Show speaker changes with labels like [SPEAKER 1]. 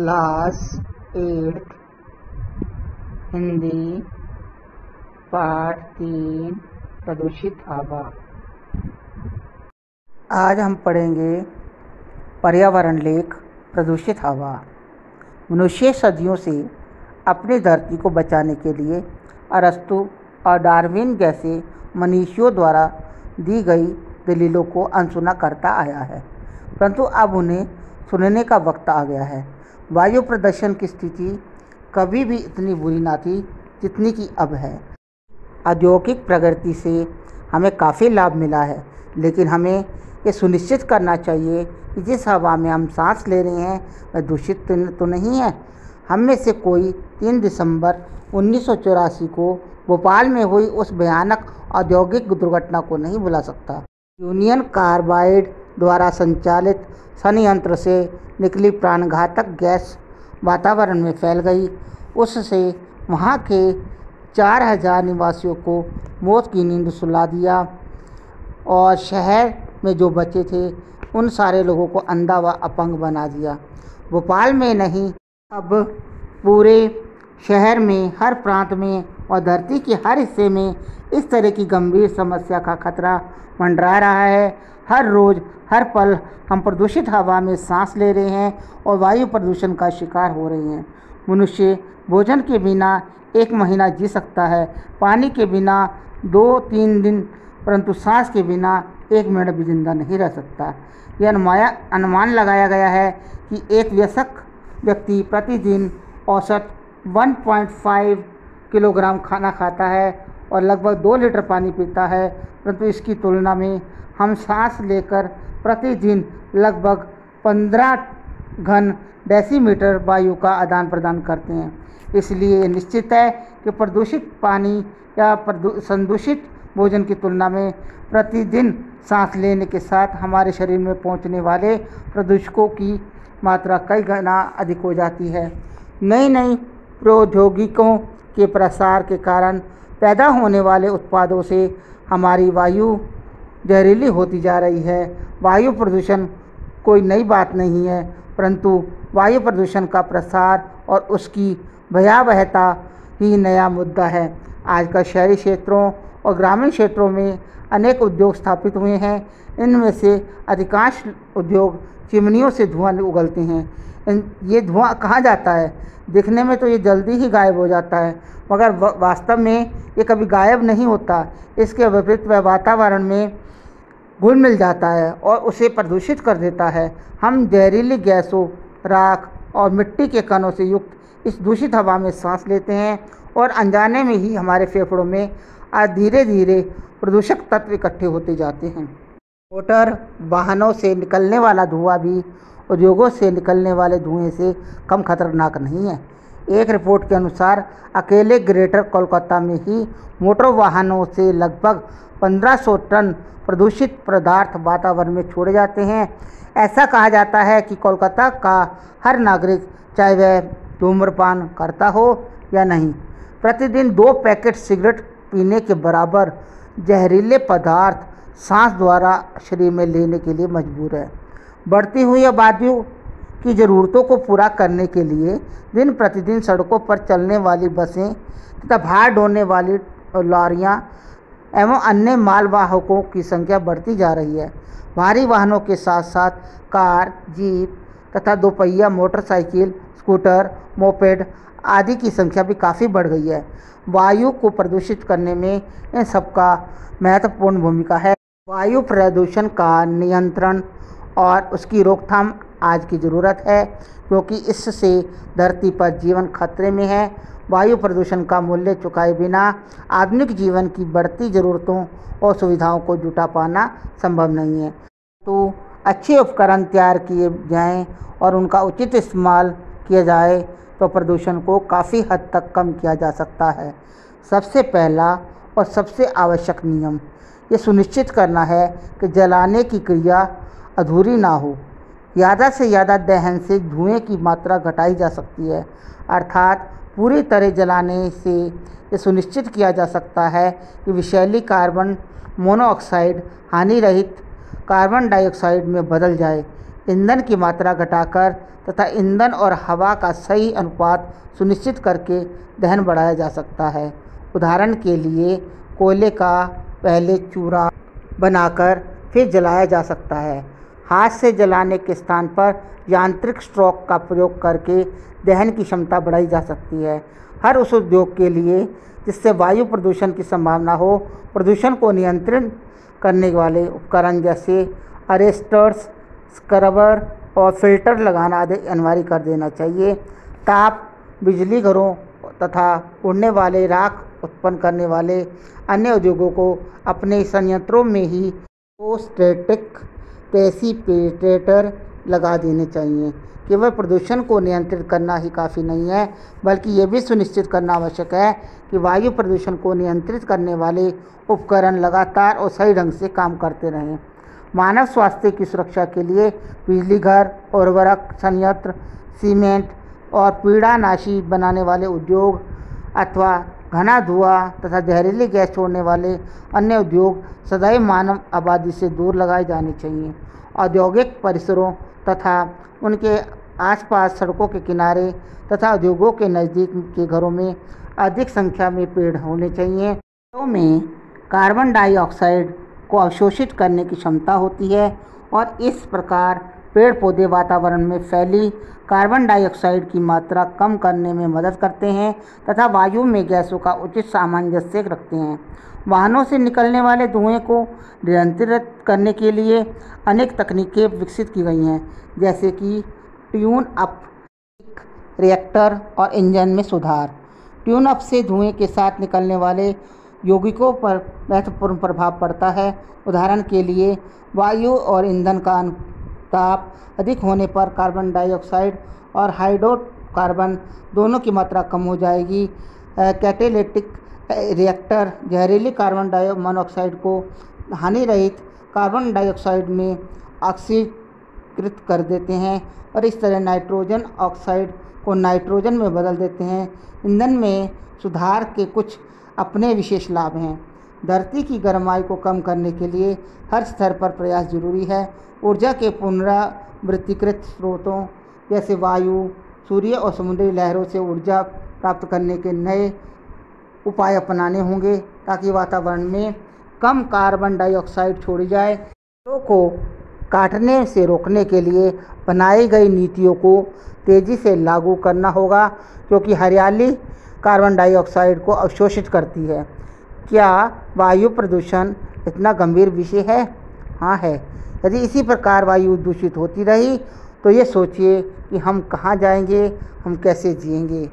[SPEAKER 1] Class 8 Hindi पाठ 3 प्रदूषित हवा। आज हम पढ़ेंगे पर्यावरण लेख प्रदूषित हवा। मनुष्य सदियों से अपनी धरती को बचाने के लिए अरस्तु और डार्विन जैसे मनीषियों द्वारा दी गई दलीलों को अनसुना करता आया है, परंतु अब उन्हें सुनने का वक्त आ गया है। वायु प्रदूषण की स्थिति कभी भी इतनी बुरी ना थी जितनी कि अब है। औद्योगिक प्रगति से हमें काफ़ी लाभ मिला है, लेकिन हमें ये सुनिश्चित करना चाहिए कि जिस हवा में हम सांस ले रहे हैं वह दूषित तो नहीं है। हम में से कोई 3 दिसंबर 1984 को भोपाल में हुई उस भयानक औद्योगिक दुर्घटना को नहीं भुला सकता। यूनियन कार्बाइड द्वारा संचालित संयंत्र से निकली प्राणघातक गैस वातावरण में फैल गई। उससे वहाँ के 4000 निवासियों को मौत की नींद सुला दिया और शहर में जो बचे थे उन सारे लोगों को अंधा व अपंग बना दिया। भोपाल में नहीं, अब पूरे शहर में, हर प्रांत में और धरती के हर हिस्से में इस तरह की गंभीर समस्या का खतरा मंडरा रहा है। हर रोज़, हर पल हम प्रदूषित हवा में सांस ले रहे हैं और वायु प्रदूषण का शिकार हो रहे हैं। मनुष्य भोजन के बिना 1 महीना जी सकता है, पानी के बिना 2-3 दिन, परंतु सांस के बिना 1 मिनट भी जिंदा नहीं रह सकता। यह अनुमान लगाया गया है कि एक वयस्क व्यक्ति प्रतिदिन औसत 1.5 किलोग्राम खाना खाता है और लगभग 2 लीटर पानी पीता है, परंतु इसकी तुलना में हम सांस लेकर प्रतिदिन लगभग 15 घन डेसीमीटर वायु का आदान प्रदान करते हैं। इसलिए निश्चित है कि प्रदूषित पानी या संदूषित भोजन की तुलना में प्रतिदिन सांस लेने के साथ हमारे शरीर में पहुंचने वाले प्रदूषकों की मात्रा कई गुना अधिक हो जाती है। नई प्रौद्योगिकियों के प्रसार के कारण पैदा होने वाले उत्पादों से हमारी वायु जहरीली होती जा रही है। वायु प्रदूषण कोई नई बात नहीं है, परंतु वायु प्रदूषण का प्रसार और उसकी भयावहता ही नया मुद्दा है। आजकल शहरी क्षेत्रों और ग्रामीण क्षेत्रों में अनेक उद्योग स्थापित हुए हैं। इनमें से अधिकांश उद्योग चिमनियों से धुआं उगलते हैं। ये धुआं कहाँ जाता है? दिखने में तो ये जल्दी ही गायब हो जाता है, मगर वास्तव में ये कभी गायब नहीं होता। इसके विपरीत वह वातावरण में घुल मिल जाता है और उसे प्रदूषित कर देता है। हम जहरीली गैसों, राख और मिट्टी के कणों से युक्त इस दूषित हवा में सांस लेते हैं और अनजाने में ही हमारे फेफड़ों में धीरे धीरे प्रदूषक तत्व इकट्ठे होते जाते हैं। मोटर वाहनों से निकलने वाला धुआं भी उद्योगों से निकलने वाले धुएं से कम खतरनाक नहीं है। एक रिपोर्ट के अनुसार अकेले ग्रेटर कोलकाता में ही मोटर वाहनों से लगभग 1500 टन प्रदूषित पदार्थ वातावरण में छोड़े जाते हैं। ऐसा कहा जाता है कि कोलकाता का हर नागरिक, चाहे वह धूम्रपान करता हो या नहीं, प्रतिदिन 2 पैकेट सिगरेट पीने के बराबर जहरीले पदार्थ सांस द्वारा शरीर में लेने के लिए मजबूर है। बढ़ती हुई आबादियों की ज़रूरतों को पूरा करने के लिए दिन प्रतिदिन सड़कों पर चलने वाली बसें तथा भार ढोने वाली लॉरियां एवं अन्य मालवाहकों की संख्या बढ़ती जा रही है। भारी वाहनों के साथ साथ कार, जीप तथा 2 पहिया मोटरसाइकिल, स्कूटर, मोपेड आदि की संख्या भी काफ़ी बढ़ गई है। वायु को प्रदूषित करने में इन सबका महत्वपूर्ण भूमिका है। वायु प्रदूषण का नियंत्रण और उसकी रोकथाम आज की ज़रूरत है, क्योंकि इससे धरती पर जीवन खतरे में है। वायु प्रदूषण का मूल्य चुकाए बिना आधुनिक जीवन की बढ़ती ज़रूरतों और सुविधाओं को जुटा पाना संभव नहीं है। तो अच्छे उपकरण तैयार किए जाएं और उनका उचित इस्तेमाल किया जाए तो प्रदूषण को काफ़ी हद तक कम किया जा सकता है। सबसे पहला और सबसे आवश्यक नियम ये सुनिश्चित करना है कि जलाने की क्रिया अधूरी ना हो। ज़्यादा से ज़्यादा दहन से धुएं की मात्रा घटाई जा सकती है, अर्थात पूरी तरह जलाने से ये सुनिश्चित किया जा सकता है कि विषैली कार्बन मोनोऑक्साइड हानि रहित कार्बन डाइऑक्साइड में बदल जाए। ईंधन की मात्रा घटाकर तथा ईंधन और हवा का सही अनुपात सुनिश्चित करके दहन बढ़ाया जा सकता है। उदाहरण के लिए कोयले का पहले चूरा बनाकर फिर जलाया जा सकता है। हाथ से जलाने के स्थान पर यांत्रिक स्ट्रोक का प्रयोग करके दहन की क्षमता बढ़ाई जा सकती है। हर उस उद्योग के लिए जिससे वायु प्रदूषण की संभावना हो, प्रदूषण को नियंत्रित करने वाले उपकरण जैसे अरेस्टर्स, स्क्रबर और फिल्टर लगाना आदि अनिवार्य कर देना चाहिए। ताप बिजली घरों तथा उड़ने वाले राख उत्पन्न करने वाले अन्य उद्योगों को अपने संयंत्रों में ही रियोस्टैटिक प्रेसिपिटेटर लगा देने चाहिए। केवल प्रदूषण को नियंत्रित करना ही काफ़ी नहीं है, बल्कि ये भी सुनिश्चित करना आवश्यक है कि वायु प्रदूषण को नियंत्रित करने वाले उपकरण लगातार और सही ढंग से काम करते रहें। मानव स्वास्थ्य की सुरक्षा के लिए बिजली घर, उर्वरक संयंत्र, सीमेंट और पीड़ानाशी बनाने वाले उद्योग अथवा घना धुआं तथा जहरीली गैस छोड़ने वाले अन्य उद्योग सदैव मानव आबादी से दूर लगाए जाने चाहिए। औद्योगिक परिसरों तथा उनके आसपास सड़कों के किनारे तथा उद्योगों के नज़दीक के घरों में अधिक संख्या में पेड़ होने चाहिए। पेड़ों में कार्बन डाइऑक्साइड को अवशोषित करने की क्षमता होती है और इस प्रकार पेड़ पौधे वातावरण में फैली कार्बन डाइऑक्साइड की मात्रा कम करने में मदद करते हैं तथा वायु में गैसों का उचित सामंजस्य रखते हैं। वाहनों से निकलने वाले धुएं को नियंत्रित करने के लिए अनेक तकनीकें विकसित की गई हैं, जैसे कि ट्यून अप रिएक्टर और इंजन में सुधार। ट्यून अप से धुएं के साथ निकलने वाले यौगिकों पर महत्वपूर्ण प्रभाव पड़ता है। उदाहरण के लिए वायु और ईंधन का ताप अधिक होने पर कार्बन डाइऑक्साइड और हाइड्रोकार्बन दोनों की मात्रा कम हो जाएगी। कैटेलिटिक रिएक्टर जहरीली कार्बन मोनोऑक्साइड को हानि रहित कार्बन डाइऑक्साइड में ऑक्सीकृत कर देते हैं और इस तरह नाइट्रोजन ऑक्साइड को नाइट्रोजन में बदल देते हैं। ईंधन में सुधार के कुछ अपने विशेष लाभ हैं। धरती की गर्माई को कम करने के लिए हर स्तर पर प्रयास जरूरी है। ऊर्जा के पुनरावृत्तिकृत स्रोतों जैसे वायु, सूर्य और समुद्री लहरों से ऊर्जा प्राप्त करने के नए उपाय अपनाने होंगे ताकि वातावरण में कम कार्बन डाइऑक्साइड छोड़ी जाए। पेड़ों को काटने से रोकने के लिए बनाई गई नीतियों को तेज़ी से लागू करना होगा, क्योंकि हरियाली कार्बन डाइऑक्साइड को अवशोषित करती है। क्या वायु प्रदूषण इतना गंभीर विषय है? हाँ है। यदि इसी प्रकार वायु दूषित होती रही तो ये सोचिए कि हम कहाँ जाएंगे, हम कैसे जिएंगे।